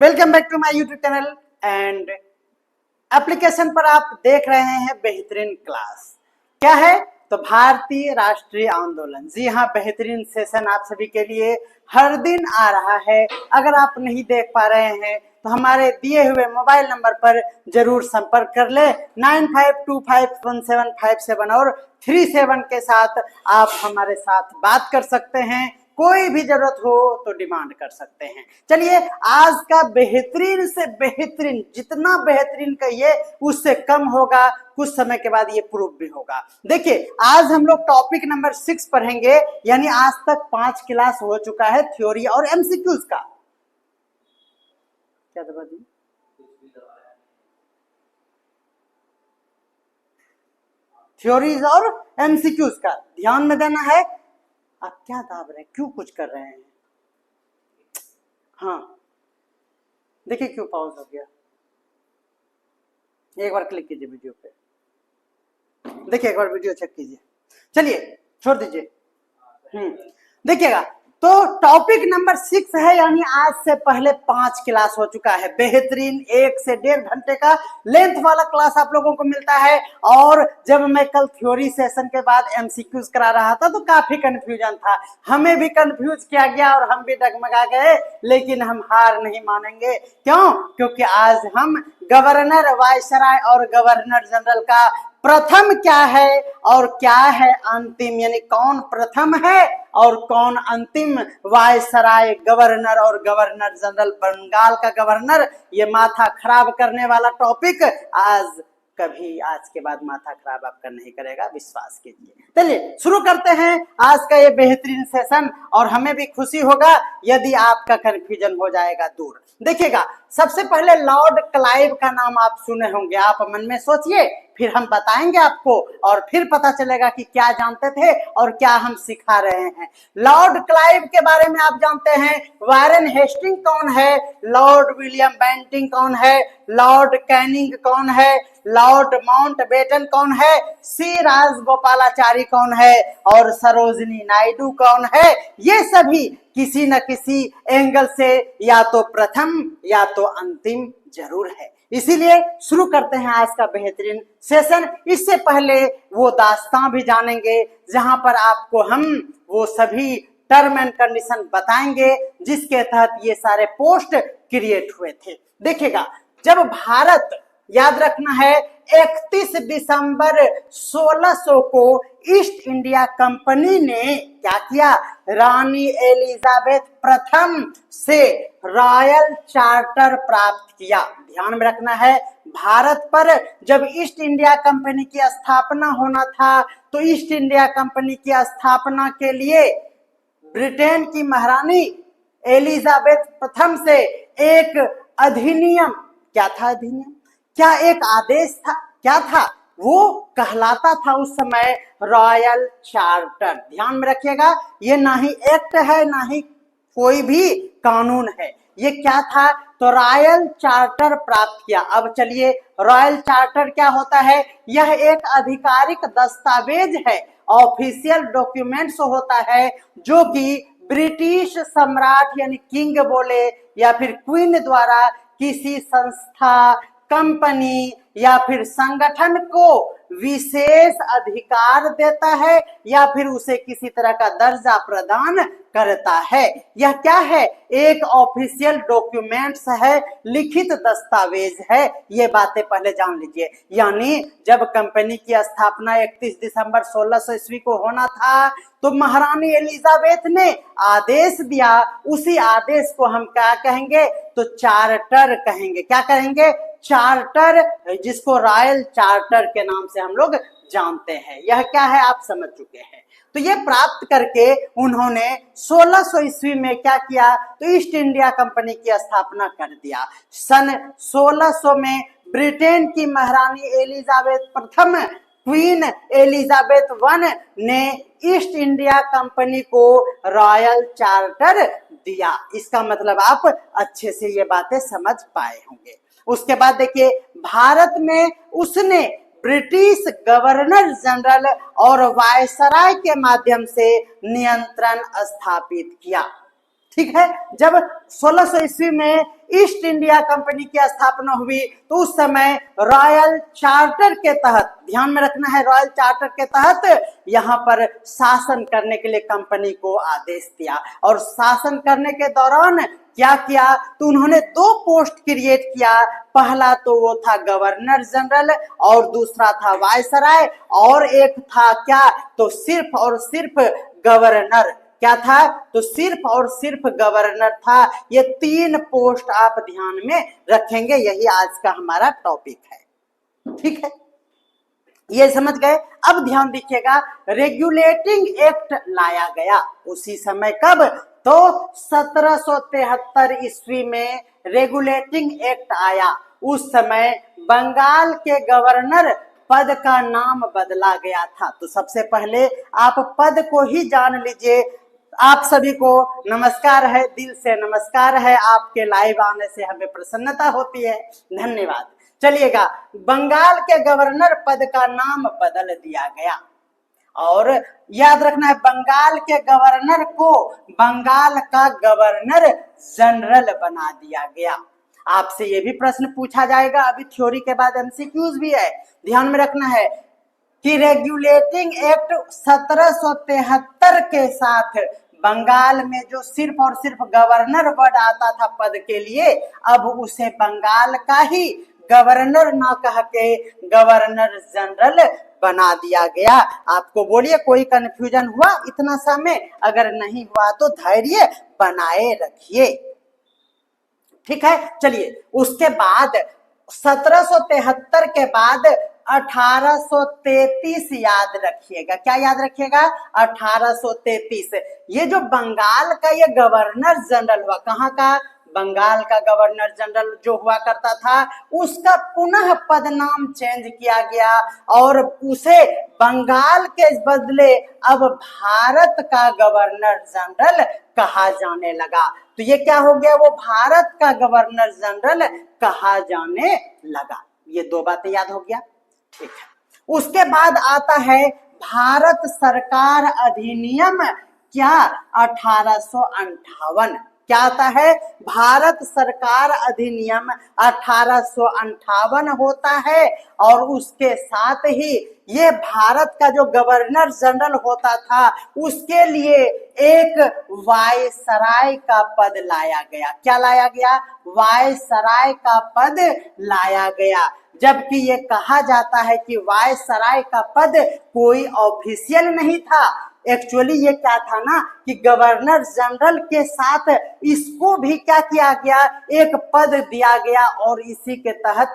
Welcome back to my YouTube channel and application पर आप देख रहे हैं बेहतरीन क्लास। क्या है तो भारतीय राष्ट्रीय आंदोलन। जी हाँ, बेहतरीन सेशन आप सभी के लिए हर दिन आ रहा है। अगर आप नहीं देख पा रहे हैं तो हमारे दिए हुए मोबाइल नंबर पर जरूर संपर्क कर ले। 95251757 और 37 के साथ आप हमारे साथ बात कर सकते हैं। कोई भी जरूरत हो तो डिमांड कर सकते हैं। चलिए, आज का बेहतरीन से बेहतरीन, जितना बेहतरीन कहिए उससे कम होगा। कुछ समय के बाद ये प्रूफ भी होगा। देखिए, आज हम लोग टॉपिक नंबर 6 पढ़ेंगे, यानी आज तक 5 क्लास हो चुका है थ्योरी और एमसीक्यूज का। क्या दबा दी? थ्योरीज और एमसीक्यूज का ध्यान में देना है। आप क्या दाब रहे हैं, क्यों कुछ कर रहे हैं? हाँ, देखिए क्यों पॉज हो गया। एक बार क्लिक कीजिए वीडियो पे, देखिए एक बार वीडियो चेक कीजिए। चलिए छोड़ दीजिए। देखिएगा, तो टॉपिक नंबर 6 है, यानी आज से पहले 5 क्लास हो चुका है। बेहतरीन 1 से 1.5 घंटे का लेंथ वाला क्लास आप लोगों को मिलता है। और जब मैं कल थ्योरी सेशन के बाद एमसीक्यूज करा रहा था तो काफी कंफ्यूजन था, हमें भी कंफ्यूज किया गया और हम भी डगमगा गए, लेकिन हम हार नहीं मानेंगे। क्यों? क्योंकि आज हम गवर्नर, वायसराय और गवर्नर जनरल का प्रथम क्या है और क्या है अंतिम, यानी कौन प्रथम है और कौन अंतिम वायसराय, गवर्नर और गवर्नर जनरल, बंगाल का गवर्नर, ये माथा खराब करने वाला टॉपिक आज कभी आज के बाद माथा खराब आपका नहीं करेगा, विश्वास कीजिए। चलिए शुरू करते हैं आज का ये बेहतरीन सेशन, और हमें भी खुशी होगा यदि आपका कंफ्यूजन हो जाएगा दूर। देखिएगा, सबसे पहले लॉर्ड क्लाइव का नाम आप सुने होंगे, आप मन में सोचिए, फिर हम बताएंगे आपको और फिर पता चलेगा कि क्या जानते थे और क्या हम सिखा रहे हैं। लॉर्ड क्लाइव के बारे में आप जानते हैं। वारेन हेस्टिंग कौन है? लॉर्ड विलियम बेंटिंग कौन है? लॉर्ड कैनिंग कौन है? लॉर्ड माउंटबेटन कौन है? सी राजगोपालाचारी कौन है? और सरोजिनी नायडू कौन है? ये सभी किसी न किसी एंगल से या तो प्रथम या तो अंतिम जरूर है। इसीलिए शुरू करते हैं आज का बेहतरीन सेशन। इससे पहले वो दास्तां भी जानेंगे जहां पर आपको हम वो सभी टर्म एंड कंडीशन बताएंगे जिसके तहत ये सारे पोस्ट क्रिएट हुए थे। देखिएगा, जब भारत, याद रखना है, 31 दिसंबर 1600 को ईस्ट इंडिया कंपनी ने क्या किया? रानी एलिजाबेथ प्रथम से रॉयल चार्टर प्राप्त किया। ध्यान में रखना है, भारत पर जब ईस्ट इंडिया कंपनी की स्थापना होना था तो ईस्ट इंडिया कंपनी की स्थापना के लिए ब्रिटेन की महारानी एलिजाबेथ प्रथम से एक अधिनियम, क्या था अधिनियम, क्या एक आदेश था, क्या था वो? कहलाता था उस समय रॉयल चार्टर। ध्यान में रखिएगा, ये ना ही एक्ट है ना ही कोई भी कानून है, ये क्या था? तो रॉयल चार्टर प्राप्त किया। अब चलिए, रॉयल चार्टर क्या होता है? यह एक आधिकारिक दस्तावेज है, ऑफिशियल डॉक्यूमेंट्स होता है, जो कि ब्रिटिश सम्राट यानी किंग बोले या फिर क्वीन द्वारा किसी संस्था, कंपनी या फिर संगठन को विशेष अधिकार देता है या फिर उसे किसी तरह का दर्जा प्रदान करता है। यह क्या है? एक ऑफिशियल डॉक्यूमेंट्स है, लिखित दस्तावेज है। ये बातें पहले जान लीजिए। यानी जब कंपनी की स्थापना 31 दिसंबर 1600 ईस्वी को होना था तो महारानी एलिजाबेथ ने आदेश दिया, उसी आदेश को हम क्या कहेंगे? तो चार्टर कहेंगे। क्या कहेंगे? चार्टर, जिसको रॉयल चार्टर के नाम से हम लोग जानते हैं। यह क्या है आप समझ चुके हैं। तो ये प्राप्त करके उन्होंने 1600 ईस्वी में क्या किया? तो ईस्ट इंडिया कंपनी की स्थापना कर दिया। सन 1600 में ब्रिटेन की महारानी एलिजाबेथ प्रथम, क्वीन एलिजाबेथ वन ने ईस्ट इंडिया कंपनी को रॉयल चार्टर दिया। इसका मतलब आप अच्छे से ये बातें समझ पाए होंगे। उसके बाद देखिए, भारत में उसने ब्रिटिश गवर्नर जनरल और वायसराय के माध्यम से नियंत्रण स्थापित किया। ठीक है। जब 1600 ईस्वी में ईस्ट इंडिया कंपनी की स्थापना हुई तो उस समय रॉयल चार्टर के तहत, ध्यान में रखना है, रॉयल चार्टर के तहत यहाँ पर शासन करने के लिए कंपनी को आदेश दिया। और शासन करने के दौरान क्या किया, तो उन्होंने 2 पोस्ट क्रिएट किया। पहला तो वो था गवर्नर जनरल और दूसरा था वायसराय, और एक था क्या, तो सिर्फ और सिर्फ गवर्नर। क्या था, तो सिर्फ और सिर्फ गवर्नर था। ये 3 पोस्ट आप ध्यान में रखेंगे, यही आज का हमारा टॉपिक है। ठीक है, ये समझ गए। अब ध्यान दीजिएगा, रेगुलेटिंग एक्ट लाया गया उसी समय, कब, तो 1773 ईस्वी में रेगुलेटिंग एक्ट आया। उस समय बंगाल के गवर्नर पद का नाम बदला गया था। तो सबसे पहले आप पद को ही जान लीजिए। आप सभी को नमस्कार है, दिल से नमस्कार है, आपके लाइव आने से हमें प्रसन्नता होती है, धन्यवाद। चलिएगा, बंगाल के गवर्नर पद का नाम बदल दिया गया, और याद रखना है बंगाल के गवर्नर को बंगाल का गवर्नर जनरल बना दिया गया। आपसे ये भी प्रश्न पूछा जाएगा, अभी थ्योरी के बाद एमसीक्यूज भी है, ध्यान में रखना है कि रेगुलेटिंग एक्ट 1773 के साथ बंगाल में जो सिर्फ और सिर्फ गवर्नर वर्ड आता था पद के लिए, अब उसे बंगाल का ही गवर्नर ना कह के गवर्नर जनरल बना दिया गया। आपको बोलिए कोई कंफ्यूजन हुआ इतना समय? अगर नहीं हुआ तो धैर्य बनाए रखिए। ठीक है, चलिए उसके बाद 1773 के बाद 1833 याद रखिएगा। क्या याद रखिएगा? 1833। ये जो बंगाल का ये गवर्नर जनरल हुआ, कहाँ का? बंगाल का गवर्नर जनरल जो हुआ करता था, उसका पुनः पद नाम चेंज किया गया और उसे बंगाल के बदले अब भारत का गवर्नर जनरल कहा जाने लगा। तो ये क्या हो गया? वो भारत का गवर्नर जनरल कहा जाने लगा। ये 2 बातें याद हो गया। ठीक है, उसके बाद आता है भारत सरकार अधिनियम, क्या? 1858। क्या आता है? भारत सरकार अधिनियम 1858 होता है, और उसके साथ ही ये भारत का जो गवर्नर जनरल होता था उसके लिए एक वायसराय का पद लाया गया। क्या लाया गया? वायसराय का पद लाया गया। जबकि ये कहा जाता है कि वायसराय का पद कोई ऑफिशियल नहीं था। एक्चुअली ये क्या था ना कि गवर्नर जनरल के साथ इसको भी क्या किया गया? एक पद दिया गया, और इसी के तहत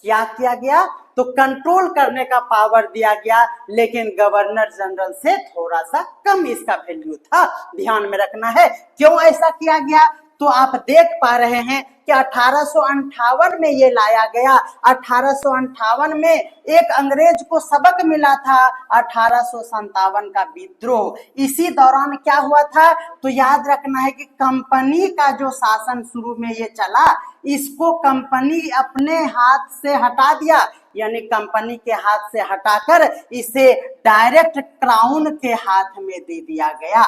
क्या किया गया? तो कंट्रोल करने का पावर दिया गया, लेकिन गवर्नर जनरल से थोड़ा सा कम इसका वैल्यू था। ध्यान में रखना है। क्यों ऐसा किया गया? तो आप देख पा रहे हैं कि 1858 में ये लाया गया। 1858 में एक अंग्रेज को सबक मिला था, 1857 का विद्रोह। इसी दौरान क्या हुआ था? तो याद रखना है कि कंपनी का जो शासन शुरू में ये चला, इसको कंपनी अपने हाथ से हटा दिया, यानी कंपनी के हाथ से हटाकर इसे डायरेक्ट क्राउन के हाथ में दे दिया गया।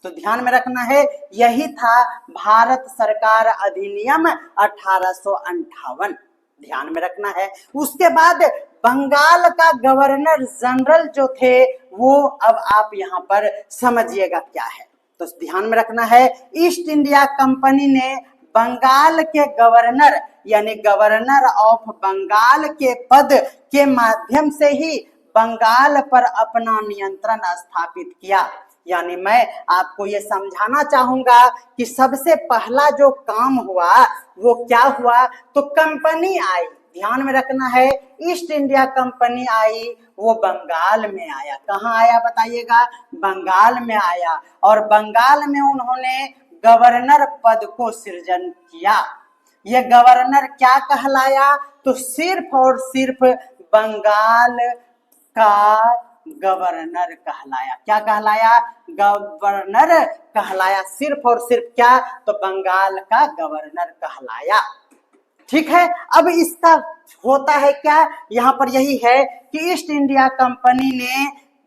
तो ध्यान में रखना है, यही था भारत सरकार अधिनियम 1858। ध्यान में रखना है। उसके बाद बंगाल का गवर्नर जनरल जो थे वो, अब आप यहाँ पर समझिएगा क्या है। तो ध्यान में रखना है, ईस्ट इंडिया कंपनी ने बंगाल के गवर्नर यानी गवर्नर ऑफ बंगाल के पद के माध्यम से ही बंगाल पर अपना नियंत्रण स्थापित किया। यानी मैं आपको ये समझाना चाहूंगा कि सबसे पहला जो काम हुआ वो क्या हुआ? तो कंपनी आई। ध्यान में रखना है, ईस्ट इंडिया कंपनी आई, वो बंगाल में आया। कहाँ आया बताइएगा? बंगाल में आया, और बंगाल में उन्होंने गवर्नर पद को सृजन किया। ये गवर्नर क्या कहलाया? तो सिर्फ और सिर्फ बंगाल का गवर्नर कहलाया। क्या कहलाया? गवर्नर कहलाया। सिर्फ और सिर्फ क्या? तो बंगाल का गवर्नर कहलाया। ठीक है, अब इसका होता है क्या? यहाँ पर यही है कि ईस्ट इंडिया कंपनी ने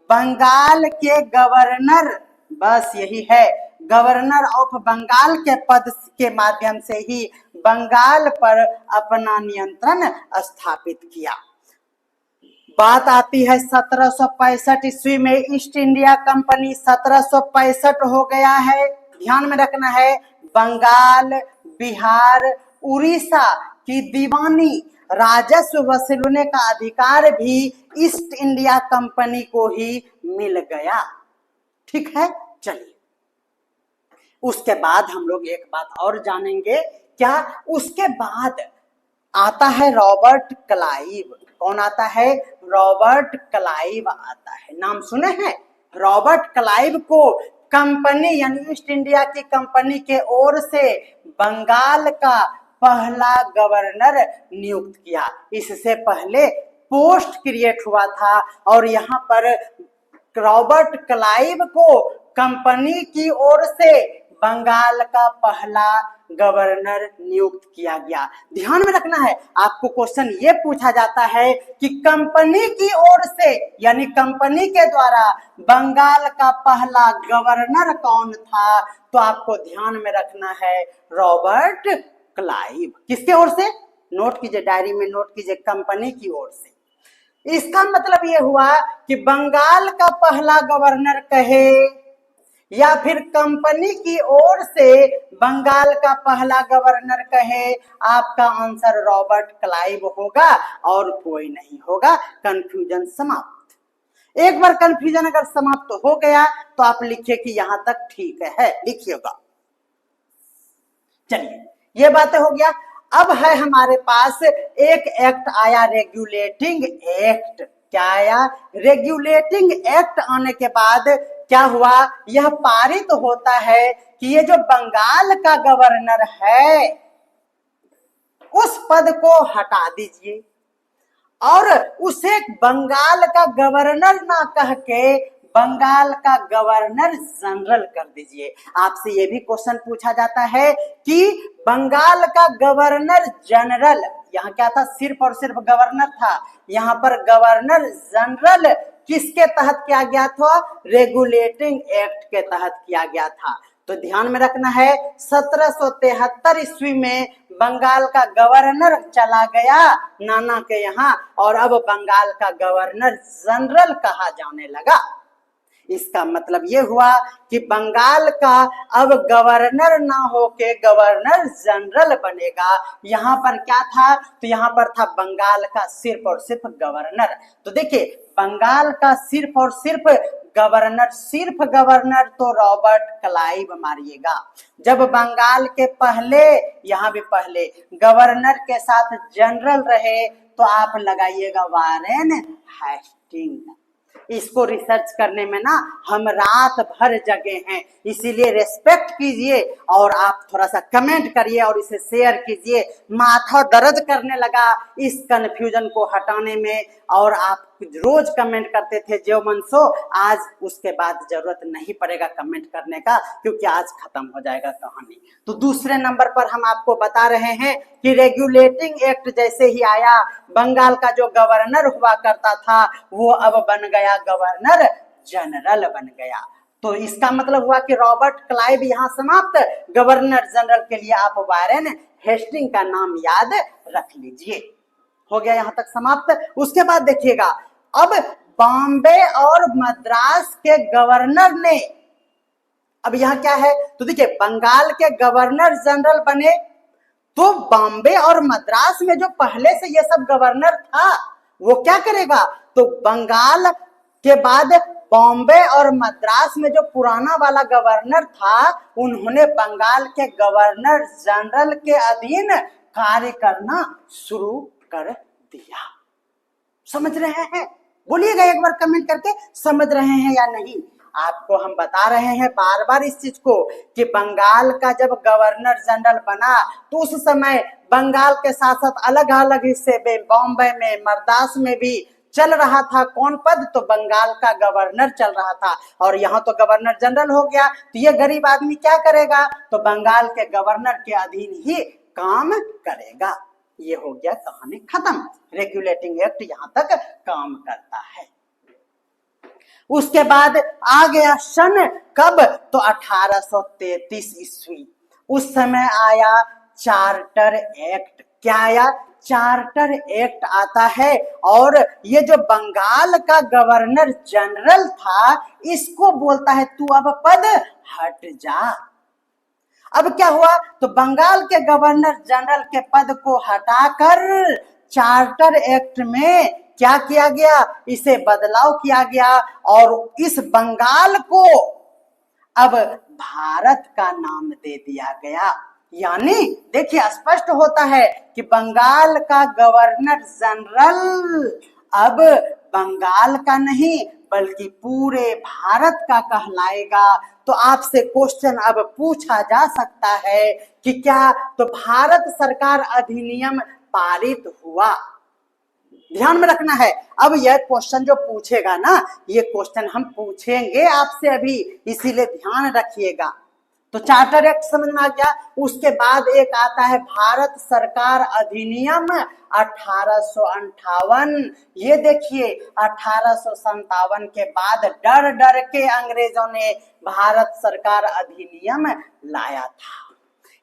बंगाल के गवर्नर, बस यही है, गवर्नर ऑफ बंगाल के पद के माध्यम से ही बंगाल पर अपना नियंत्रण स्थापित किया। बात आती है 1765 ईस्वी में ईस्ट इंडिया कंपनी 1765 हो गया है। ध्यान में रखना है, बंगाल, बिहार, उड़ीसा की दीवानी राजस्व वसूलने का अधिकार भी ईस्ट इंडिया कंपनी को ही मिल गया। ठीक है, चलिए उसके बाद हम लोग एक बात और जानेंगे। क्या उसके बाद आता है रॉबर्ट क्लाइव। कौन आता है? रॉबर्ट क्लाइव आता है। नाम सुने हैं? रॉबर्ट क्लाइव को कंपनी यानी ईस्ट इंडिया की कंपनी के ओर से बंगाल का पहला गवर्नर नियुक्त किया। इससे पहले पोस्ट क्रिएट हुआ था और यहाँ पर रॉबर्ट क्लाइव को कंपनी की ओर से बंगाल का पहला गवर्नर नियुक्त किया गया। ध्यान में रखना है, आपको क्वेश्चन ये पूछा जाता है कि कंपनी की ओर से यानी कंपनी के द्वारा बंगाल का पहला गवर्नर कौन था, तो आपको ध्यान में रखना है रॉबर्ट क्लाइव। किसके ओर से? नोट कीजिए, डायरी में नोट कीजिए, कंपनी की ओर से। इसका मतलब यह हुआ कि बंगाल का पहला गवर्नर कहे या फिर कंपनी की ओर से बंगाल का पहला गवर्नर कहे, आपका आंसर रॉबर्ट क्लाइव होगा और कोई नहीं होगा। कंफ्यूजन समाप्त। एक बार कंफ्यूजन अगर समाप्त हो गया तो आप लिखिए कि यहां तक ठीक है, लिखिएगा। चलिए, ये बातें हो गया। अब है हमारे पास एक एक्ट आया, रेगुलेटिंग एक्ट। क्या आया? रेगुलेटिंग एक्ट आने के बाद क्या हुआ? यह पारित होता है कि ये जो बंगाल का गवर्नर है उस पद को हटा दीजिए और उसे बंगाल का गवर्नर ना कह के बंगाल का गवर्नर जनरल कर दीजिए। आपसे ये भी क्वेश्चन पूछा जाता है कि बंगाल का गवर्नर जनरल, यहाँ क्या था? सिर्फ और सिर्फ गवर्नर था। यहाँ पर गवर्नर जनरल किसके तहत किया गया था? रेगुलेटिंग एक्ट के तहत किया गया था। तो ध्यान में रखना है, 1773 ईस्वी में बंगाल का गवर्नर चला गया नाना के यहाँ और अब बंगाल का गवर्नर जनरल कहा जाने लगा। इसका मतलब ये हुआ कि बंगाल का अब गवर्नर ना होके गवर्नर जनरल बनेगा। यहाँ पर क्या था? तो यहाँ पर था बंगाल का सिर्फ और सिर्फ गवर्नर। तो देखिए, बंगाल का सिर्फ और सिर्फ गवर्नर तो रॉबर्ट क्लाइव मारिएगा। जब बंगाल के पहले, यहाँ भी पहले गवर्नर के साथ जनरल रहे तो आप लगाइएगा वारेन हेस्टिंग। इसको रिसर्च करने में ना हम रात भर जगे हैं, इसीलिए रेस्पेक्ट कीजिए और आप थोड़ा सा कमेंट करिए और इसे शेयर कीजिए। माथा दर्द करने लगा इस कंफ्यूजन को हटाने में और आप रोज कमेंट करते थे जो मन सो, आज उसके बाद जरूरत नहीं पड़ेगा कमेंट करने का क्योंकि आज खत्म हो जाएगा कहानी। तो दूसरे नंबर पर हम आपको बता रहे हैं कि रेगुलेटिंग एक्ट जैसे ही आया, बंगाल का जो गवर्नर हुआ करता था वो अब बन गया गवर्नर जनरल बन गया। तो इसका मतलब हुआ कि रॉबर्ट क्लाइव यहाँ समाप्त, गवर्नर जनरल के लिए आप वारेन हेस्टिंग का नाम याद रख लीजिए। हो गया यहाँ तक समाप्त। उसके बाद देखिएगा, अब बॉम्बे और मद्रास के गवर्नर ने, अब यहाँ क्या है? तो देखिए, बंगाल के गवर्नर जनरल बने तो बॉम्बे और मद्रास में जो पहले से ये सब गवर्नर था वो क्या करेगा? तो बंगाल के बाद बॉम्बे और मद्रास में जो पुराना वाला गवर्नर था उन्होंने बंगाल के गवर्नर जनरल के अधीन कार्य करना शुरू कर दिया। समझ रहे हैं? बोलिएगा एक बार कमेंट करके, समझ रहे हैं या नहीं। आपको हम बता रहे हैं बार बार इस चीज को कि बंगाल का जब गवर्नर जनरल बना तो उस समय बंगाल के साथ साथ अलग अलग हिस्से में, बॉम्बे में, मद्रास में भी चल रहा था कौन पद? तो बंगाल का गवर्नर चल रहा था और यहाँ तो गवर्नर जनरल हो गया। तो ये गरीब आदमी क्या करेगा? तो बंगाल के गवर्नर के अधीन ही काम करेगा। ये हो गया कहानी खत्म। रेगुलेटिंग एक्ट यहाँ तक काम करता है। उसके बाद आ गया सन कब, तो 1833 ईस्वी। उस समय आया चार्टर एक्ट। क्या आया, चार्टर एक्ट आता है। और ये जो बंगाल का गवर्नर जनरल था, इसको बोलता है तू अब पद हट जा। अब क्या हुआ, तो बंगाल के गवर्नर जनरल के पद को हटाकर चार्टर एक्ट में क्या किया गया, इसे बदलाव किया गया और इस बंगाल को अब भारत का नाम दे दिया गया। यानी देखिए स्पष्ट होता है कि बंगाल का गवर्नर जनरल अब बंगाल का नहीं बल्कि पूरे भारत का कहलाएगा। तो आपसे क्वेश्चन अब पूछा जा सकता है कि क्या तो भारत सरकार अधिनियम पारित हुआ। ध्यान में रखना है, अब यह क्वेश्चन जो पूछेगा ना, ये क्वेश्चन हम पूछेंगे आपसे अभी, इसीलिए ध्यान रखिएगा। तो चार्टर एक्ट समझ में आ गया। उसके बाद एक आता है भारत सरकार अधिनियम 1858। ये देखिए 1857 के बाद डर डर के अंग्रेजों ने भारत सरकार अधिनियम लाया था।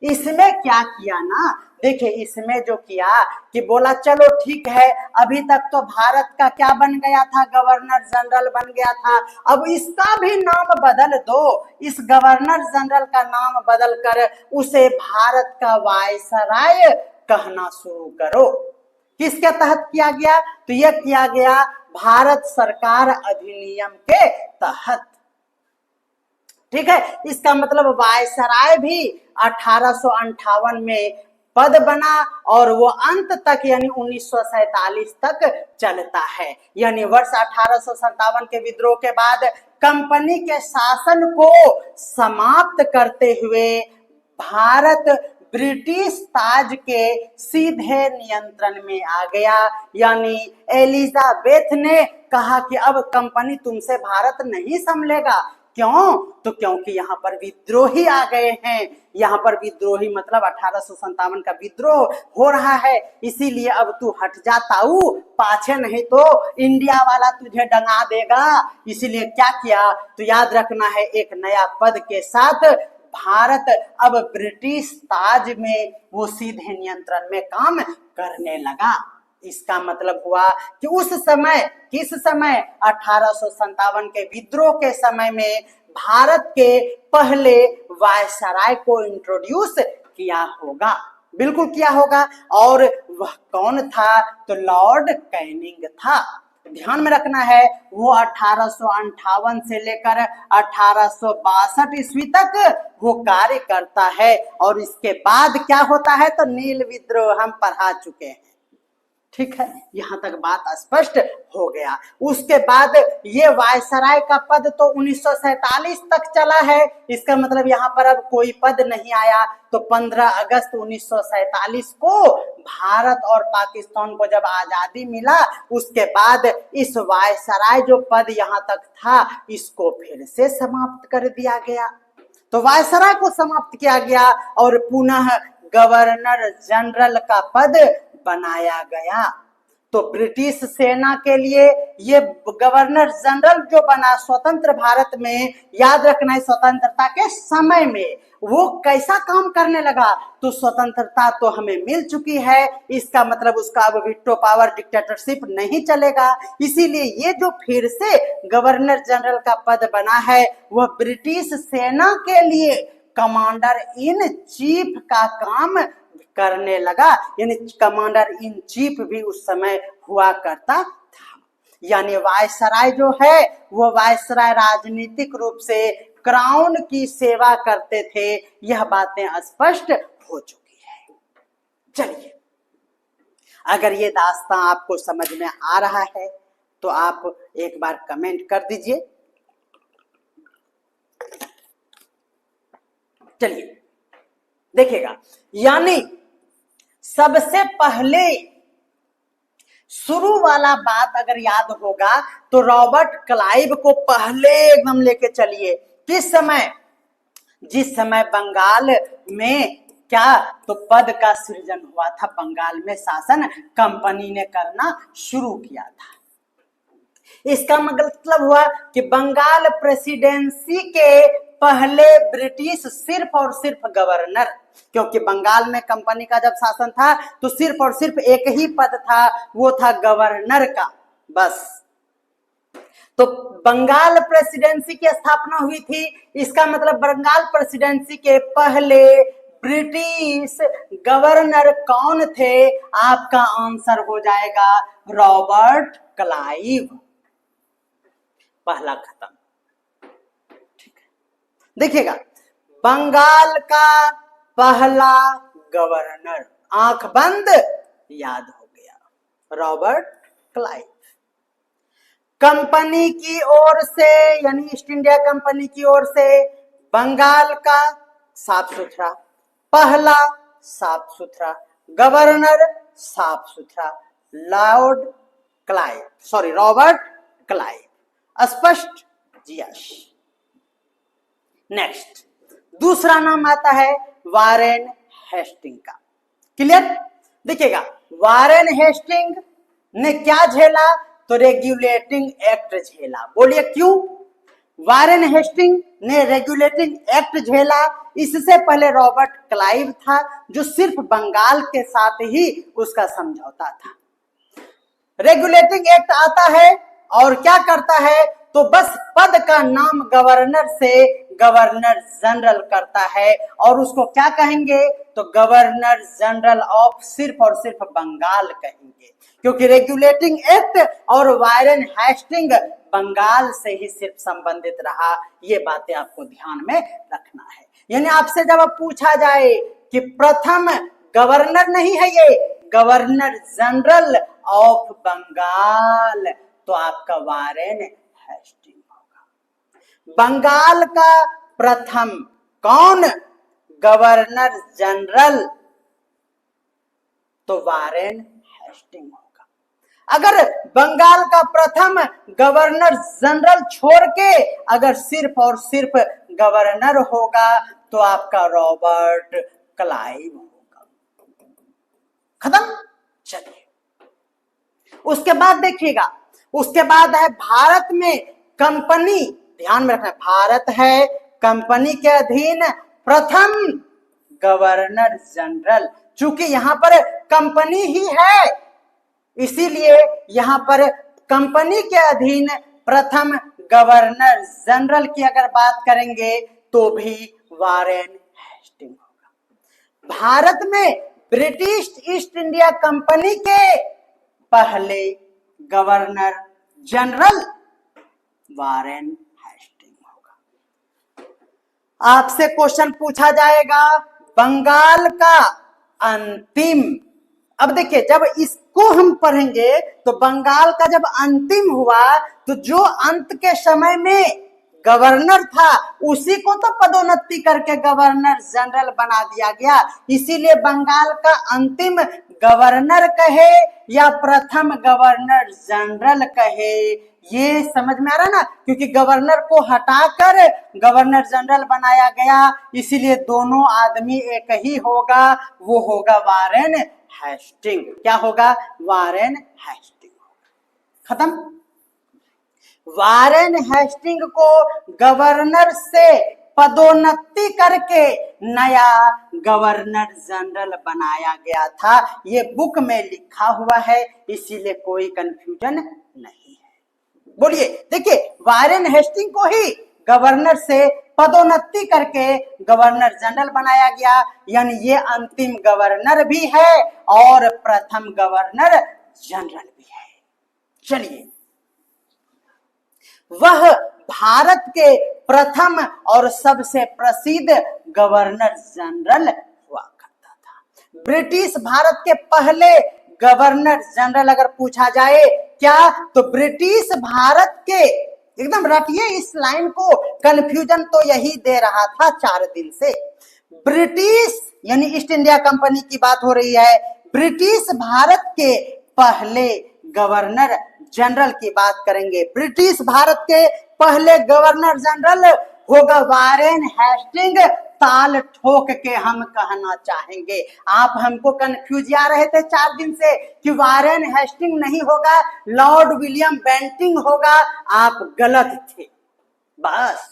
इसमें क्या किया ना, देखिए इसमें जो किया कि बोला चलो ठीक है, अभी तक तो भारत का क्या बन गया था, गवर्नर जनरल बन गया था, अब इसका भी नाम बदल दो। इस गवर्नर जनरल का नाम बदल कर उसे भारत का वायसराय कहना शुरू करो। किसके तहत किया गया, तो यह किया गया भारत सरकार अधिनियम के तहत। ठीक है, इसका मतलब वायसराय भी 1858 में पद बना और वो अंत तक यानी 1947 तक चलता है। यानी वर्ष 1857 के विद्रोह के बाद कंपनी के शासन को समाप्त करते हुए भारत ब्रिटिश ताज के सीधे नियंत्रण में आ गया। यानी एलिजाबेथ ने कहा कि अब कंपनी तुमसे भारत नहीं संभलेगा। क्यों, तो क्योंकि यहाँ पर विद्रोही आ गए हैं। यहाँ पर विद्रोही मतलब 1857 का विद्रोह हो रहा है, इसीलिए अब तू हट जाता हूँ पाछे, नहीं तो इंडिया वाला तुझे डंगा देगा। इसीलिए क्या किया, तो याद रखना है एक नया पद के साथ भारत अब ब्रिटिश ताज में वो सीधे नियंत्रण में काम करने लगा। इसका मतलब हुआ कि उस समय, किस समय, 1857 के विद्रोह के समय में भारत के पहले वायसराय को इंट्रोड्यूस किया होगा, बिल्कुल किया होगा। और वह कौन था, तो लॉर्ड कैनिंग था। ध्यान में रखना है, वो 1858 से लेकर 1862 ईस्वी तक वो कार्य करता है। और इसके बाद क्या होता है, तो नील विद्रोह हम पढ़ा चुके हैं। ठीक है, यहां तक बात स्पष्ट हो गया। उसके बाद ये वायसराय का पद तो 1947 तक चला है। इसका मतलब यहाँ पर अब कोई पद नहीं आया। तो 15 अगस्त 1947 को भारत और पाकिस्तान को जब आजादी मिला, उसके बाद इस वायसराय जो पद यहाँ तक था, इसको फिर से समाप्त कर दिया गया। तो वायसराय को समाप्त किया गया और पुनः गवर्नर जनरल का पद बनाया गया। तो ब्रिटिश सेना के लिए ये गवर्नर जनरल जो बना स्वतंत्र भारत में, याद रखना है स्वतंत्रता के समय में वो कैसा काम करने लगा, तो स्वतंत्रता तो हमें मिल चुकी है, इसका मतलब उसका अब वीटो पावर, डिक्टेटरशिप नहीं चलेगा। इसीलिए ये जो फिर से गवर्नर जनरल का पद बना है, वह ब्रिटिश सेना के लिए कमांडर इन चीफ का काम करने लगा। यानी कमांडर इन चीफ भी उस समय हुआ करता था। यानी वायसराय जो है, वो वायसराय राजनीतिक रूप से क्राउन की सेवा करते थे। यह बातें स्पष्ट हो चुकी है। चलिए, अगर ये दास्तां आपको समझ में आ रहा है तो आप एक बार कमेंट कर दीजिए। चलिए देखिएगा, यानी सबसे पहले शुरू वाला बात अगर याद होगा तो रॉबर्ट क्लाइव को पहले एकदम लेके चलिए। किस समय, जिस समय बंगाल में क्या, तो पद का सृजन हुआ था, बंगाल में शासन कंपनी ने करना शुरू किया था। इसका मतलब हुआ कि बंगाल प्रेसिडेंसी के पहले ब्रिटिश सिर्फ और सिर्फ गवर्नर, क्योंकि बंगाल में कंपनी का जब शासन था तो सिर्फ और सिर्फ एक ही पद था, वो था गवर्नर का, बस। तो बंगाल प्रेसिडेंसी की स्थापना हुई थी, इसका मतलब बंगाल प्रेसिडेंसी के पहले ब्रिटिश गवर्नर कौन थे? आपका आंसर हो जाएगा रॉबर्ट क्लाइव। पहला खत्म, ठीक है। देखिएगा, बंगाल का पहला गवर्नर, आंख बंद, याद हो गया, रॉबर्ट क्लाइव। कंपनी की ओर से, यानी ईस्ट इंडिया कंपनी की ओर से बंगाल का साफ सुथरा, पहला साफ सुथरा गवर्नर, साफ सुथरा, Lord Clive, sorry Robert Clive. स्पष्ट? यस। नेक्स्ट, दूसरा नाम आता है वारेन हेस्टिंग का। क्लियर? देखिएगा, वारेन हेस्टिंग ने क्या झेला? तो रेगुलेटिंग एक्ट झेला। बोलिए क्यों? वारेन हेस्टिंग ने रेगुलेटिंग एक्ट झेला। इससे पहले रॉबर्ट क्लाइव था, जो सिर्फ बंगाल के साथ ही उसका समझौता था। रेगुलेटिंग एक्ट आता है और क्या करता है? तो बस पद का नाम गवर्नर से गवर्नर जनरल करता है, और उसको क्या कहेंगे? तो गवर्नर जनरल ऑफ सिर्फ और सिर्फ बंगाल कहेंगे, क्योंकि रेगुलेटिंग एक्ट और वारेन हेस्टिंग बंगाल से ही सिर्फ संबंधित रहा। ये बातें आपको ध्यान में रखना है। यानी आपसे जब पूछा जाए कि प्रथम गवर्नर नहीं है ये, गवर्नर जनरल ऑफ बंगाल, तो आपका वारेन हेस्टिंग होगा। बंगाल का प्रथम कौन? गवर्नर जनरल, तो वारेन हेस्टिंग होगा। अगर बंगाल का प्रथम गवर्नर जनरल छोड़ के अगर सिर्फ और सिर्फ गवर्नर होगा, तो आपका रॉबर्ट क्लाइव होगा। खत्म? चलिए, उसके बाद देखिएगा, उसके बाद है भारत में कंपनी, ध्यान में रखना, भारत है कंपनी के अधीन प्रथम गवर्नर जनरल। चूंकि यहां पर कंपनी ही है, इसीलिए यहां पर कंपनी के अधीन प्रथम गवर्नर जनरल की अगर बात करेंगे तो भी वारेन हेस्टिंग होगा। भारत में ब्रिटिश ईस्ट इंडिया कंपनी के पहले गवर्नर जनरल वारेन हेस्टिंग होगा। आपसे क्वेश्चन पूछा जाएगा बंगाल का अंतिम। अब देखिए, जब इसको हम पढ़ेंगे तो बंगाल का जब अंतिम हुआ, तो जो अंत के समय में गवर्नर था उसी को तो पदोन्नति करके गवर्नर जनरल बना दिया गया। इसीलिए बंगाल का अंतिम गवर्नर कहे या प्रथम गवर्नर जनरल कहे, ये समझ में आ रहा है ना? क्योंकि गवर्नर को हटाकर गवर्नर जनरल बनाया गया, इसीलिए दोनों आदमी एक ही होगा, वो होगा वारेन हेस्टिंग। क्या होगा? Warren Hastings. खत्म? वारेन हेस्टिंग को गवर्नर से पदोन्नति करके नया गवर्नर जनरल बनाया गया था। ये बुक में लिखा हुआ है, इसीलिए कोई कंफ्यूजन नहीं है। बोलिए, देखिए, वारेन हेस्टिंग को ही गवर्नर से पदोन्नति करके गवर्नर जनरल बनाया गया, यानी ये अंतिम गवर्नर भी है और प्रथम गवर्नर जनरल भी है। चलिए, वह भारत के प्रथम और सबसे प्रसिद्ध गवर्नर जनरल हुआ करता था। ब्रिटिश भारत के पहले गवर्नर जनरल अगर पूछा जाए क्या, तो ब्रिटिश भारत के, एकदम रखिए इस लाइन को, कंफ्यूजन तो यही दे रहा था 4 दिन से। ब्रिटिश यानी ईस्ट इंडिया कंपनी की बात हो रही है। ब्रिटिश भारत के पहले गवर्नर जनरल की बात करेंगे। ब्रिटिश भारत के पहले गवर्नर जनरल होगा वारेन हेस्टिंग, ताल ठोक के हम कहना चाहेंगे। आप हमको कंफ्यूज आ रहे थे 4 दिन से कि वारेन हेस्टिंग नहीं होगा, लॉर्ड विलियम बेंटिंग होगा, आप गलत थे। बस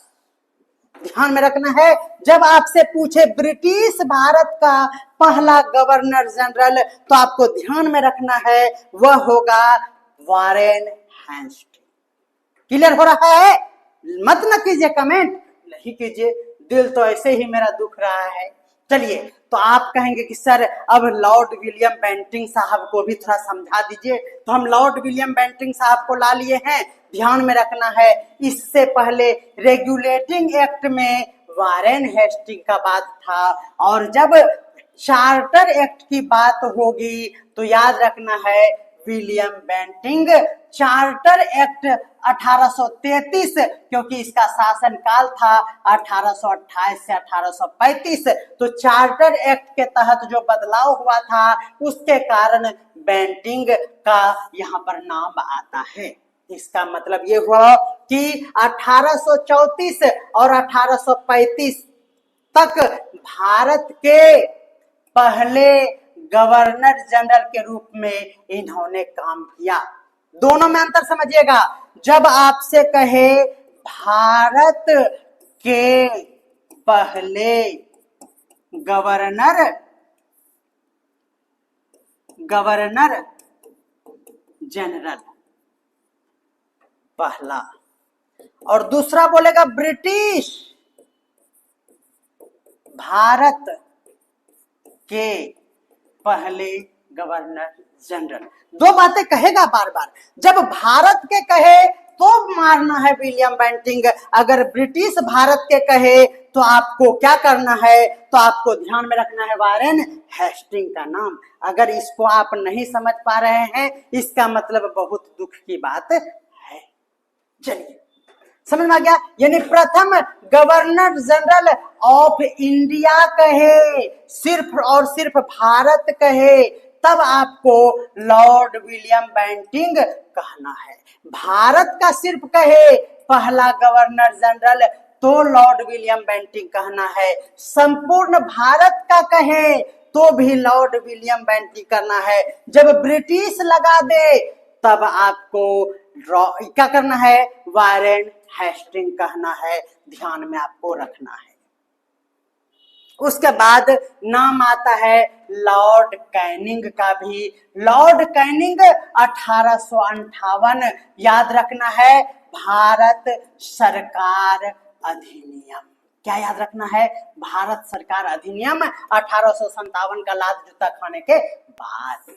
ध्यान में रखना है, जब आपसे पूछे ब्रिटिश भारत का पहला गवर्नर जनरल, तो आपको ध्यान में रखना है वह होगा वारेन हेस्टिंग। क्लियर हो रहा है? मत न कीजिए कमेंट, नहीं कीजिए, दिल तो ऐसे ही मेरा दुख रहा है। चलिए, तो आप कहेंगे कि सर अब लॉर्ड विलियम बेंटिंग साहब को भी थोड़ा समझा दीजिए, तो हम लॉर्ड विलियम बेंटिंग साहब को ला लिए हैं। ध्यान में रखना है, इससे पहले रेगुलेटिंग एक्ट में वारेन हेस्टिंग का बात था, और जब चार्टर एक्ट की बात होगी तो याद रखना है विलियम बेंटिंग। चार्टर एक्ट 1833, क्योंकि इसका शासनकाल था 1828 से 1835, तो चार्टर एक्ट के तहत जो बदलाव हुआ था उसके कारण बेंटिंग का यहाँ पर नाम आता है। इसका मतलब ये हुआ कि 1834 और 1835 तक भारत के पहले गवर्नर जनरल के रूप में इन्होंने काम किया। दोनों में अंतर समझिएगा। जब आपसे कहे भारत के पहले गवर्नर जनरल पहला, और दूसरा बोलेगा ब्रिटिश भारत के पहले गवर्नर जनरल। दो बातें कहेगा बार बार। जब भारत के कहे तो मारना है विलियम बेंटिंग, अगर ब्रिटिश भारत के कहे तो आपको क्या करना है, तो आपको ध्यान में रखना है वारेन हेस्टिंग का नाम। अगर इसको आप नहीं समझ पा रहे हैं, इसका मतलब बहुत दुख की बात है। चलिए, समझ में आ गया? यानी प्रथम गवर्नर जनरल ऑफ इंडिया कहे, सिर्फ और सिर्फ भारत कहे, तब आपको लॉर्ड विलियम बेंटिंग कहना है। भारत का सिर्फ कहे पहला गवर्नर जनरल, तो लॉर्ड विलियम बेंटिंग कहना है। संपूर्ण भारत का कहे तो भी लॉर्ड विलियम बेंटिंग करना है। जब ब्रिटिश लगा दे तब आपको क्या करना है, वारेन हेस्टिंग कहना है। ध्यान में आपको रखना है। उसके बाद नाम आता है लॉर्ड कैनिंग का भी। लॉर्ड कैनिंग 1858, याद रखना है भारत सरकार अधिनियम। क्या याद रखना है? भारत सरकार अधिनियम 1857 का लात जूता खाने के बाद।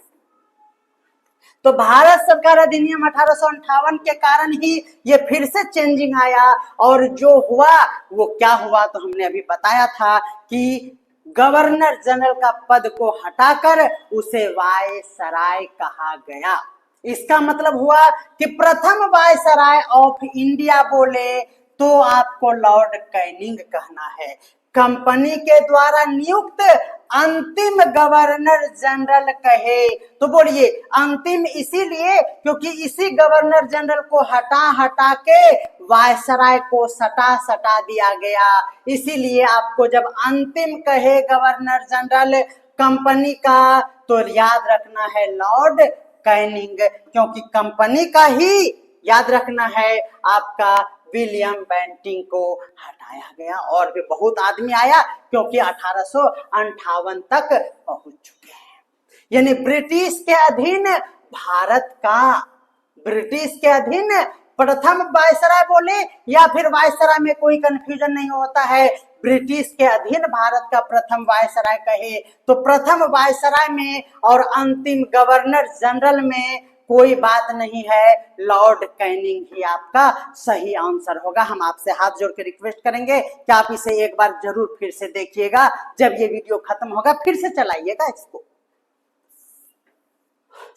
तो भारत सरकार अधिनियम 1858 के कारण ही ये फिर से चेंजिंग आया, और जो हुआ वो क्या हुआ तो हमने अभी बताया था कि गवर्नर जनरल का पद को हटाकर उसे वायसराय कहा गया। इसका मतलब हुआ कि प्रथम वायसराय ऑफ इंडिया बोले तो आपको लॉर्ड कैनिंग कहना है। कंपनी के द्वारा नियुक्त अंतिम गवर्नर जनरल कहे तो बोलिए अंतिम इसीलिए क्योंकि इसी गवर्नर जनरल को हटा के वायसराय को सटा दिया गया। इसीलिए आपको जब अंतिम कहे गवर्नर जनरल कंपनी का तो याद रखना है लॉर्ड कैनिंग, क्योंकि कंपनी का ही याद रखना है आपका विलियम बेंटिंग को हटाया गया। और भी बहुत आदमी आया क्योंकि 1858 तक पहुंच चुके हैं। यानी ब्रिटिश के अधीन भारत का, ब्रिटिश के अधीन प्रथम वायसराय बोले या फिर वायसराय में कोई कंफ्यूजन नहीं होता है। ब्रिटिश के अधीन भारत का प्रथम वायसराय कहे तो प्रथम वायसराय में और अंतिम गवर्नर जनरल में कोई बात नहीं है, लॉर्ड कैनिंग ही आपका सही आंसर होगा। हम आपसे हाथ जोड़ के रिक्वेस्ट करेंगे कि आप इसे एक बार जरूर फिर से देखिएगा। जब ये वीडियो खत्म होगा फिर से चलाइएगा इसको।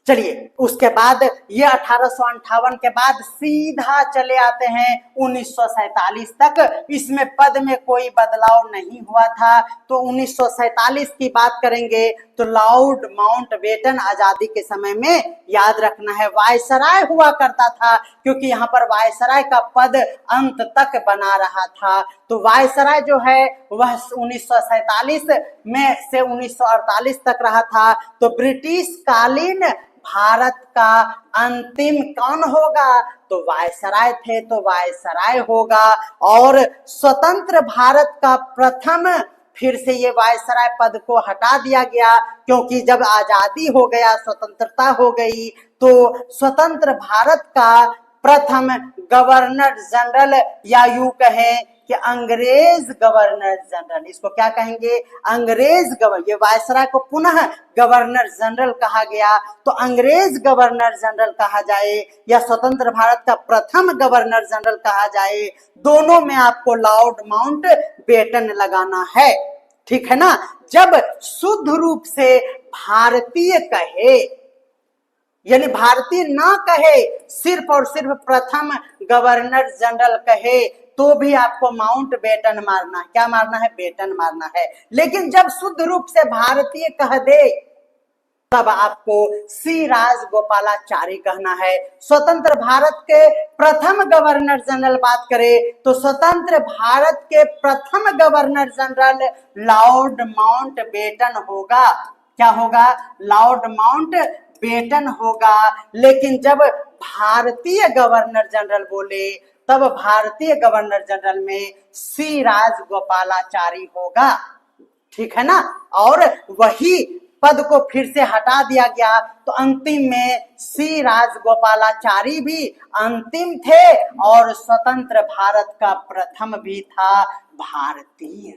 चलिए उसके बाद ये 1858 के बाद सीधा चले आते हैं 1947 तक। इसमें पद में कोई बदलाव नहीं हुआ था। तो 1947 की बात करेंगे तो लॉर्ड माउंटबेटन आजादी के समय में याद रखना है वायसराय हुआ करता था, क्योंकि यहाँ पर वायसराय का पद अंत तक बना रहा था। तो वायसराय जो है वह 1947 में से 1948 तक रहा था। तो ब्रिटिश कालीन भारत का अंतिम कौन होगा? तो वायसराय थे, तो वायसराय होगा। और स्वतंत्र भारत का प्रथम, फिर से ये वायसराय पद को हटा दिया गया, क्योंकि जब आजादी हो गया, स्वतंत्रता हो गई, तो स्वतंत्र भारत का प्रथम गवर्नर जनरल, या यूं कहें कि अंग्रेज गवर्नर जनरल, इसको क्या कहेंगे? अंग्रेज गवर्नर। ये वायसराय को पुनः गवर्नर जनरल कहा गया। तो अंग्रेज गवर्नर जनरल कहा जाए या स्वतंत्र भारत का प्रथम गवर्नर जनरल कहा जाए, दोनों में आपको लॉर्ड माउंटबेटन लगाना है, ठीक है ना। जब शुद्ध रूप से भारतीय कहे, यानी भारतीय ना कहे, सिर्फ और सिर्फ प्रथम गवर्नर जनरल कहे, तो भी आपको माउंटबेटन मारना है। क्या मारना है? बेटन मारना है। लेकिन जब शुद्ध रूप से भारतीय कह दे, तब आपको सी राजगोपालाचारी कहना है। स्वतंत्र भारत के प्रथम गवर्नर जनरल बात करें तो स्वतंत्र भारत के प्रथम गवर्नर जनरल लॉर्ड माउंटबेटन होगा। क्या होगा? लॉर्ड माउंटबेटन होगा। लेकिन जब भारतीय गवर्नर जनरल बोले, तब भारतीय गवर्नर जनरल में सी राजगोपालाचारी होगा, ठीक है ना। और वही पद को फिर से हटा दिया गया, तो अंतिम में सी राजगोपालाचारी भी अंतिम थे और स्वतंत्र भारत का प्रथम भी था भारतीय।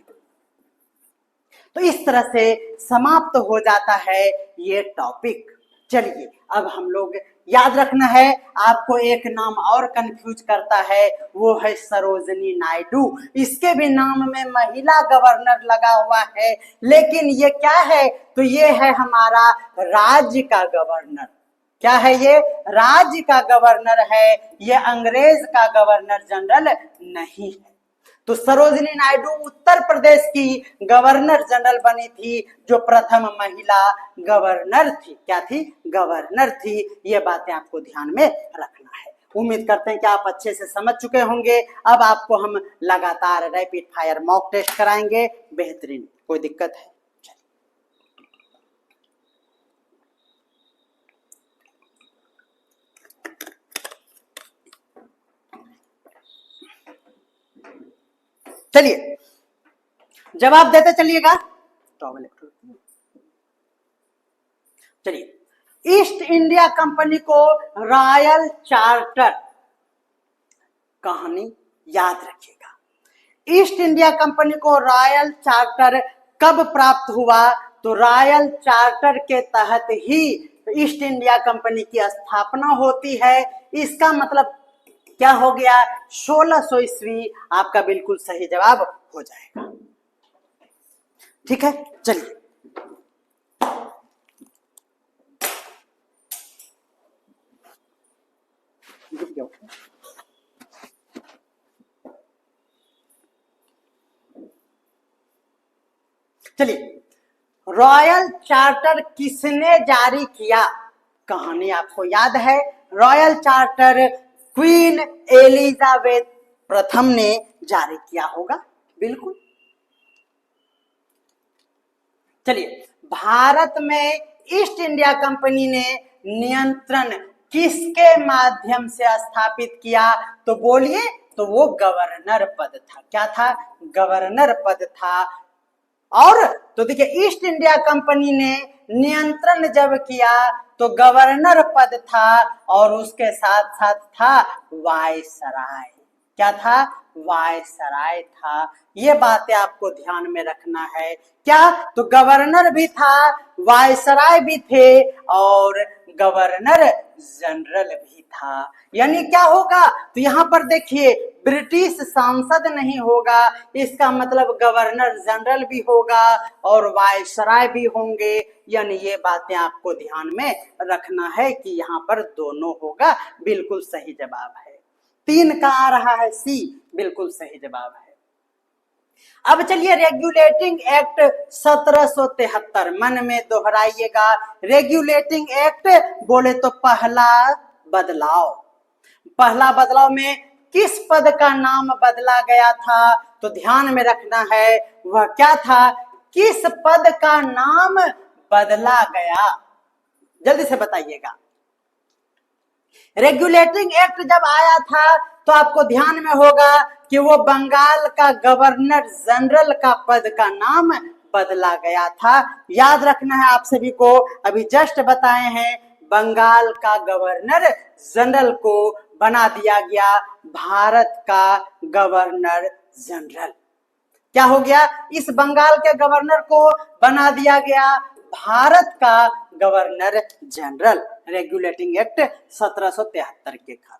तो इस तरह से समाप्त हो जाता है ये टॉपिक। चलिए अब हम लोग, याद रखना है आपको, एक नाम और कंफ्यूज करता है, वो है सरोजनी नायडू। इसके भी नाम में महिला गवर्नर लगा हुआ है, लेकिन ये क्या है? तो ये है हमारा राज्य का गवर्नर। क्या है ये? राज्य का गवर्नर है, ये अंग्रेज का गवर्नर जनरल नहीं है। तो सरोजनी नायडू उत्तर प्रदेश की गवर्नर जनरल बनी थी, जो प्रथम महिला गवर्नर थी। क्या थी? गवर्नर थी। ये बातें आपको ध्यान में रखना है। उम्मीद करते हैं कि आप अच्छे से समझ चुके होंगे। अब आपको हम लगातार रैपिड फायर मॉक टेस्ट कराएंगे। बेहतरीन, कोई दिक्कत है? चलिए जवाब देते चलिएगा। चलिए, ईस्ट इंडिया कंपनी को रॉयल चार्टर, कहानी याद रखिएगा। ईस्ट इंडिया कंपनी को रॉयल चार्टर कब प्राप्त हुआ? तो रॉयल चार्टर के तहत ही ईस्ट इंडिया कंपनी की स्थापना होती है। इसका मतलब क्या हो गया? 1600 ईस्वी आपका बिल्कुल सही जवाब हो जाएगा, ठीक है। चलिए चलिए, रॉयल चार्टर किसने जारी किया? कहानी आपको याद है। रॉयल चार्टर क्वीन एलिजाबेथ प्रथम ने जारी किया होगा, बिल्कुल। चलिए, भारत में ईस्ट इंडिया कंपनी ने नियंत्रण किसके माध्यम से स्थापित किया? तो बोलिए। तो वो गवर्नर पद था। क्या था? गवर्नर पद था। और तो देखिए, ईस्ट इंडिया कंपनी ने नियंत्रण जब किया तो गवर्नर पद था, और उसके साथ साथ था वायसराय। क्या था? वायसराय था। ये बातें आपको ध्यान में रखना है। क्या? तो गवर्नर भी था, वायसराय भी थे और गवर्नर जनरल भी था। यानी क्या होगा? तो यहाँ पर देखिए ब्रिटिश सांसद नहीं होगा, इसका मतलब गवर्नर जनरल भी होगा और वायसराय भी होंगे। यानी ये बातें आपको ध्यान में रखना है कि यहाँ पर दोनों होगा। बिल्कुल सही जवाब है। 3 का आ रहा है सी, बिल्कुल सही जवाब है। अब चलिए रेगुलेटिंग एक्ट 1773 मन में दोहराइएगा। रेगुलेटिंग एक्ट बोले तो पहला बदलाव, पहला बदलाव में किस पद का नाम बदला गया था? तो ध्यान में रखना है वह क्या था? किस पद का नाम बदला गया? जल्दी से बताइएगा। रेगुलेटिंग एक्ट जब आया था तो आपको ध्यान में होगा कि वो बंगाल का गवर्नर जनरल का पद का नाम बदला गया था। याद रखना है आप सभी को, अभी जस्ट बताए हैं बंगाल का गवर्नर जनरल को बना दिया गया भारत का गवर्नर जनरल। क्या हो गया? इस बंगाल के गवर्नर को बना दिया गया भारत का गवर्नर जनरल, रेगुलेटिंग एक्ट 1773 के कारण।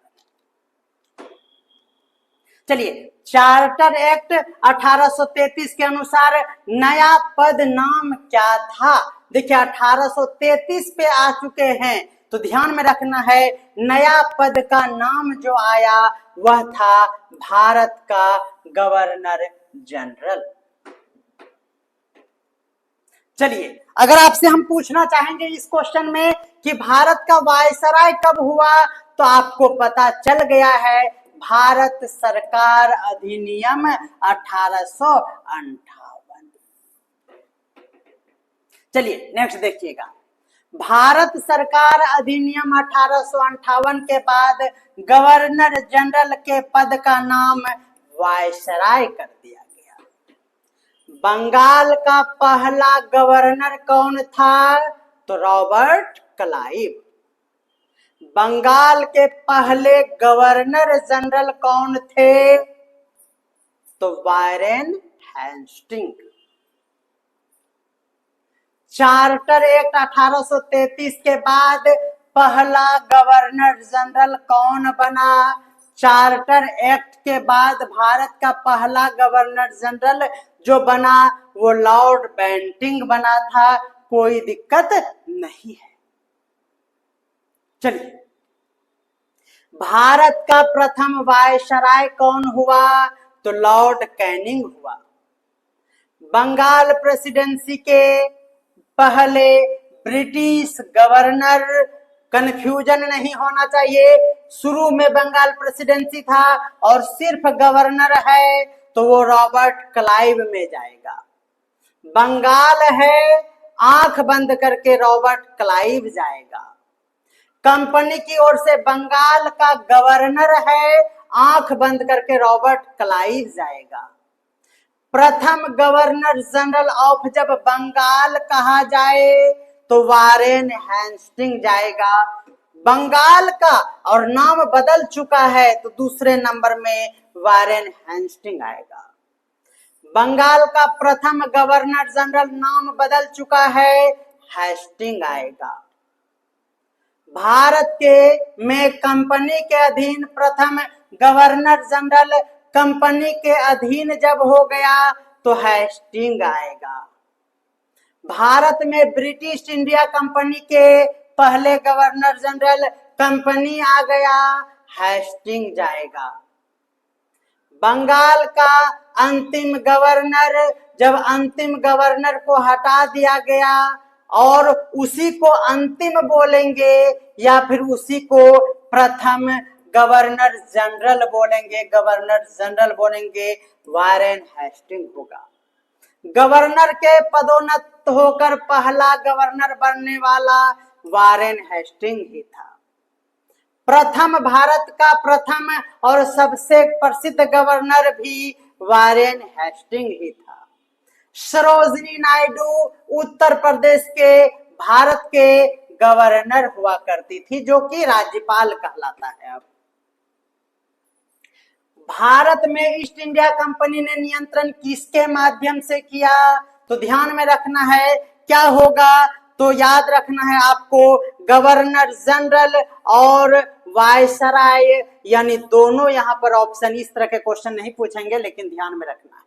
चलिए चार्टर एक्ट 1833 के अनुसार नया पद नाम क्या था? देखिए 1833 पे आ चुके हैं तो ध्यान में रखना है नया पद का नाम जो आया वह था भारत का गवर्नर जनरल। चलिए अगर आपसे हम पूछना चाहेंगे इस क्वेश्चन में कि भारत का वायसराय कब हुआ, तो आपको पता चल गया है भारत सरकार अधिनियम 1858। चलिए नेक्स्ट देखिएगा। भारत सरकार अधिनियम 1858 के बाद गवर्नर जनरल के पद का नाम वायसराय कर दिया गया। बंगाल का पहला गवर्नर कौन था? तो रॉबर्ट क्लाइव। बंगाल के पहले गवर्नर जनरल कौन थे? तो वारेन हेस्टिंग। चार्टर एक्ट 1833 के बाद पहला गवर्नर जनरल कौन बना? चार्टर एक्ट के बाद भारत का पहला गवर्नर जनरल जो बना वो लॉर्ड बेंटिंग बना था। कोई दिक्कत नहीं है। चलिए भारत का प्रथम वायसराय कौन हुआ? तो लॉर्ड कैनिंग हुआ। बंगाल प्रेसिडेंसी के पहले ब्रिटिश गवर्नर, कंफ्यूजन नहीं होना चाहिए, शुरू में बंगाल प्रेसिडेंसी था और सिर्फ गवर्नर है तो वो रॉबर्ट क्लाइव में जाएगा। बंगाल है, आंख बंद करके रॉबर्ट क्लाइव जाएगा। कंपनी की ओर से बंगाल का गवर्नर है, आंख बंद करके रॉबर्ट क्लाइव जाएगा। प्रथम गवर्नर जनरल ऑफ जब बंगाल कहा जाए तो वारेन हेस्टिंग जाएगा। बंगाल का और नाम बदल चुका है तो दूसरे नंबर में वारेन हेस्टिंग आएगा। बंगाल का प्रथम गवर्नर जनरल नाम बदल चुका है, हेस्टिंग आएगा। भारत के में कंपनी के अधीन प्रथम गवर्नर जनरल कंपनी के अधीन जब हो गया तो हेस्टिंग आएगा। भारत में ब्रिटिश इंडिया कंपनी के पहले गवर्नर जनरल कंपनी आ गया, हेस्टिंग जाएगा। बंगाल का अंतिम गवर्नर, जब अंतिम गवर्नर को हटा दिया गया और उसी को अंतिम बोलेंगे या फिर उसी को प्रथम गवर्नर जनरल बोलेंगे, गवर्नर जनरल बोलेंगे, वारेन हेस्टिंग होगा। गवर्नर के पदोन्नत होकर पहला गवर्नर बनने वाला वारेन हेस्टिंग ही था। प्रथम भारत का प्रथम और सबसे प्रसिद्ध गवर्नर भी वारेन हेस्टिंग ही था। सरोजिनी नायडू उत्तर प्रदेश के भारत के गवर्नर हुआ करती थी, जो कि राज्यपाल कहलाता है। अब भारत में ईस्ट इंडिया कंपनी ने नियंत्रण किसके माध्यम से किया? तो ध्यान में रखना है क्या होगा, तो याद रखना है आपको गवर्नर जनरल और वायसराय, यानी दोनों यहाँ पर ऑप्शन, इस तरह के क्वेश्चन नहीं पूछेंगे लेकिन ध्यान में रखना है।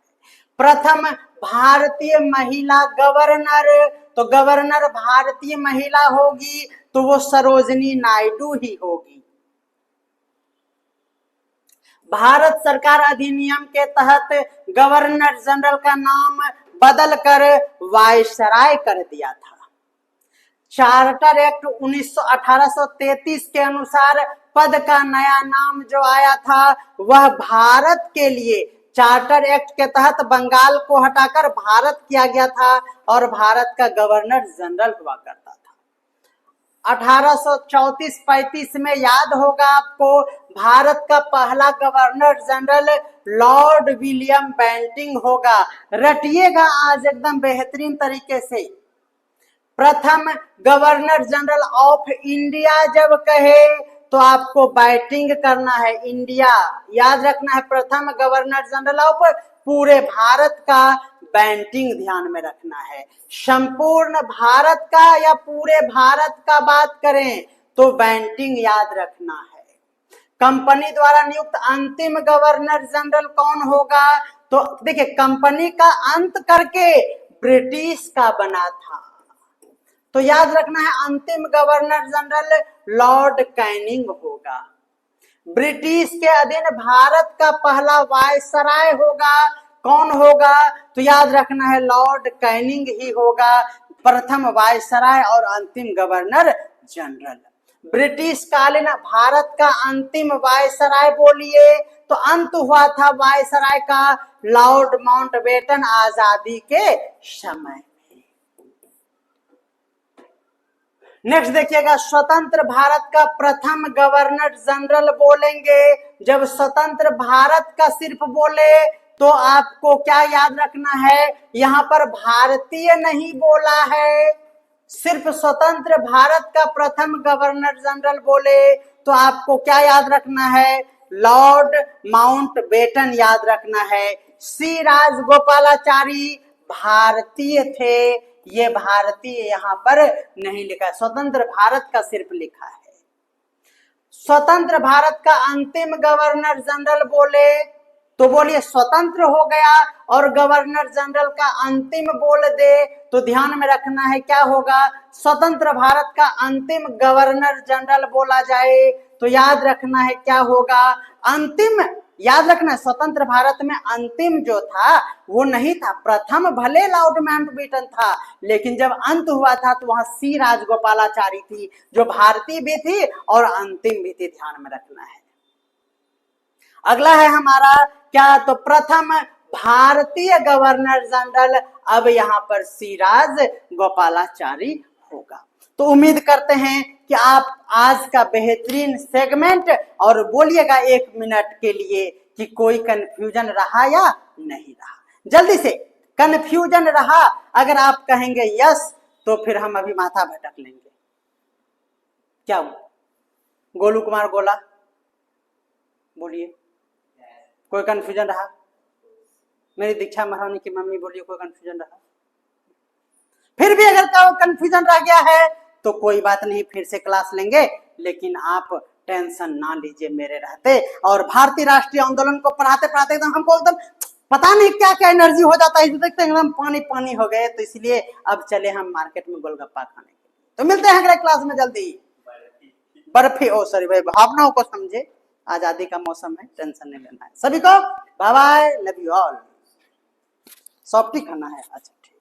प्रथम भारतीय महिला गवर्नर, तो गवर्नर भारतीय महिला होगी तो वो सरोजनी नायडू ही होगी। भारत सरकार अधिनियम के तहत गवर्नर जनरल का नाम बदलकर वायसराय कर दिया था। चार्टर एक्ट 1833 के अनुसार पद का नया नाम जो आया था वह भारत के लिए चार्टर एक्ट के तहत बंगाल को हटाकर भारत किया गया था और भारत का गवर्नर जनरल हुआ करता था। 1834-35 में याद होगा आपको, भारत का पहला governor general lord William Bentinck होगा। रटिएगा आज एकदम बेहतरीन तरीके से। प्रथम गवर्नर जनरल ऑफ इंडिया जब कहे तो आपको बैटिंग करना है इंडिया, याद रखना है। प्रथम गवर्नर जनरल ऑफ पूरे भारत का, बैंटिंग ध्यान में रखना है। संपूर्ण भारत का या पूरे भारत का बात करें तो बैंटिंग याद रखना है। कंपनी द्वारा नियुक्त अंतिम गवर्नर जनरल कौन होगा? तो देखिए, कंपनी का अंत करके ब्रिटिश का बना था, तो याद रखना है अंतिम गवर्नर जनरल लॉर्ड कैनिंग होगा। ब्रिटिश के अधीन भारत का पहला वायसराय होगा, कौन होगा? तो याद रखना है लॉर्ड कैनिंग ही होगा, प्रथम वायसराय और अंतिम गवर्नर जनरल। ब्रिटिश कालीन भारत का अंतिम वायसराय बोलिए तो अंत हुआ था वायसराय का लॉर्ड माउंटबेटन आजादी के समय। नेक्स्ट देखिएगा, स्वतंत्र भारत का प्रथम गवर्नर जनरल बोलेंगे। जब स्वतंत्र भारत का सिर्फ बोले तो आपको क्या याद रखना है, यहां पर भारतीय नहीं बोला है, सिर्फ स्वतंत्र भारत का प्रथम गवर्नर जनरल बोले तो आपको क्या याद रखना है, लॉर्ड माउंटबेटन याद रखना है। सी राजगोपालाचारी भारतीय थे, ये भारतीय यहां पर नहीं लिखा है, स्वतंत्र भारत का सिर्फ लिखा है। स्वतंत्र भारत का अंतिम गवर्नर जनरल बोले तो बोलिए स्वतंत्र हो गया, और गवर्नर जनरल का अंतिम बोल दे तो ध्यान में रखना है क्या होगा, स्वतंत्र भारत का अंतिम गवर्नर जनरल बोला जाए तो याद रखना है क्या होगा, अंतिम। याद रखना स्वतंत्र भारत में अंतिम जो था वो नहीं था, प्रथम भले लॉर्ड माउंटबेटन था लेकिन जब अंत हुआ था तो वहां सी राजगोपालाचारी थी जो भारतीय भी थी और अंतिम भी थी, ध्यान में रखना है। अगला है हमारा क्या, तो प्रथम भारतीय गवर्नर जनरल, अब यहाँ पर सी राजगोपालाचारी होगा। तो उम्मीद करते हैं कि आप आज का बेहतरीन सेगमेंट, और बोलिएगा 1 मिनट के लिए कि कोई कंफ्यूजन रहा या नहीं रहा। जल्दी से, कंफ्यूजन रहा अगर आप कहेंगे यस तो फिर हम अभी माथा भटक लेंगे। क्या गोलू कुमार गोला, बोलिए कोई कंफ्यूजन रहा? मेरी दीक्षा महारानी की मम्मी बोलिए कोई कंफ्यूजन रहा? फिर भी अगर कंफ्यूजन रह गया है तो कोई बात नहीं, फिर से क्लास लेंगे, लेकिन आप टेंशन ना लीजिए मेरे रहते। और भारतीय राष्ट्रीय आंदोलन को पढ़ाते पढ़ाते एकदम हमको एकदम पता नहीं क्या क्या एनर्जी हो जाता है, देखते एकदम पानी पानी हो गए, तो इसलिए अब चले हम मार्केट में गोलगप्पा खाने के लिए। तो मिलते हैं अगले क्लास में जल्दी। बर्फी, ओ सॉरी भाई, भावनाओं को समझे, आजादी का मौसम है, टेंशन नहीं लेना है। सभी को bye bye, love you all. Softy खाना है, अच्छा ठीक।